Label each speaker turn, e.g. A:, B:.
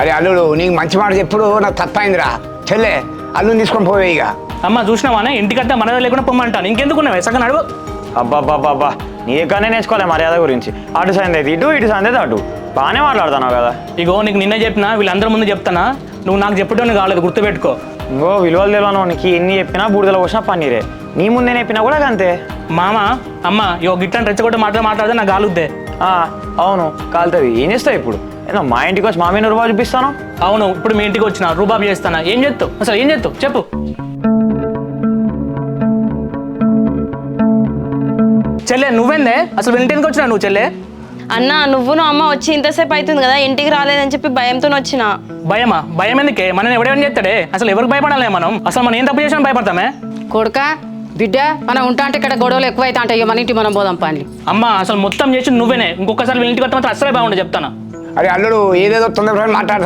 A: అరే అల్లుడు నీకు మంచి మాట చెప్పుడు నాకు తప్పైందిరా. చెల్లె అల్లుని తీసుకొని పోవే ఇక.
B: అమ్మ చూసినావానే ఇంటికంటే మనదే లేకుండా పొమ్మంటాను. ఇంకెందుకున్నావే సగం అడుగు.
C: అబ్బాబ్బాబ్బా నీకనే నేర్చుకోలే మర్యాద గురించి. అటు సందేది ఇటు ఇటు సందేది అటు బాగానే మాట్లాడుతున్నావు కదా.
B: ఇగో నీకు నిన్నే చెప్పినా వీళ్ళందరి ముందు చెప్తానా, నువ్వు నాకు చెప్పడం కాలేదు, గుర్తుపెట్టుకో.
C: ఇంకో విలువలు తెలియను నీకు ఎన్ని చెప్పినా బూడిదల పోసినా పన్నీరే. నీ ముందే చెప్పినా కూడా అంతే.
B: మామ అమ్మ ఇగో గిట్లని రెచ్చగొట్ట మాట్లాడితే నాకు గాలుద్దే.
C: అవును కాలుతుంది. ఏం చేస్తావు ఇప్పుడు? ఏదో మా ఇంటికి వచ్చి మా మీద రూపాయలు చూపిస్తాను.
B: అవును ఇప్పుడు మీ ఇంటికి వచ్చిన రూబాబు చేస్తానా? ఏం చేస్తావు అసలు? ఏం చేస్తావు చెప్పు. చెల్లె నువ్వేందే అసలు ఇంటికి వచ్చినా నువ్వు? చెల్లె
D: అన్న నువ్వు అమ్మ వచ్చి ఇంతసేపు అవుతుంది కదా, ఇంటికి రాలేదని చెప్పి భయంతో వచ్చిన.
B: భయమా? భయం ఎందుకే? మనం ఎవడేమని చేస్తాడే? అసలు ఎవరికి భయపడాలి మనం? అసలు మనం ఏం తప్పు చేసినా భయపడతామే?
E: కొడుక బిడ్డ మనం ఉంటా అంటే ఇక్కడ గొడవలు ఎక్కువైతే అంటే మన ఇంటికి మనం పోదాం పని.
B: అమ్మ అసలు మొత్తం చేసి నువ్వేనే. ఇంకొకసారి ఇంటికి వస్తే మాత్రం అసలే బాగుండే చెప్తాను.
A: అరే అల్లుడు ఏదేదో తొందరగా మాట్లాడు.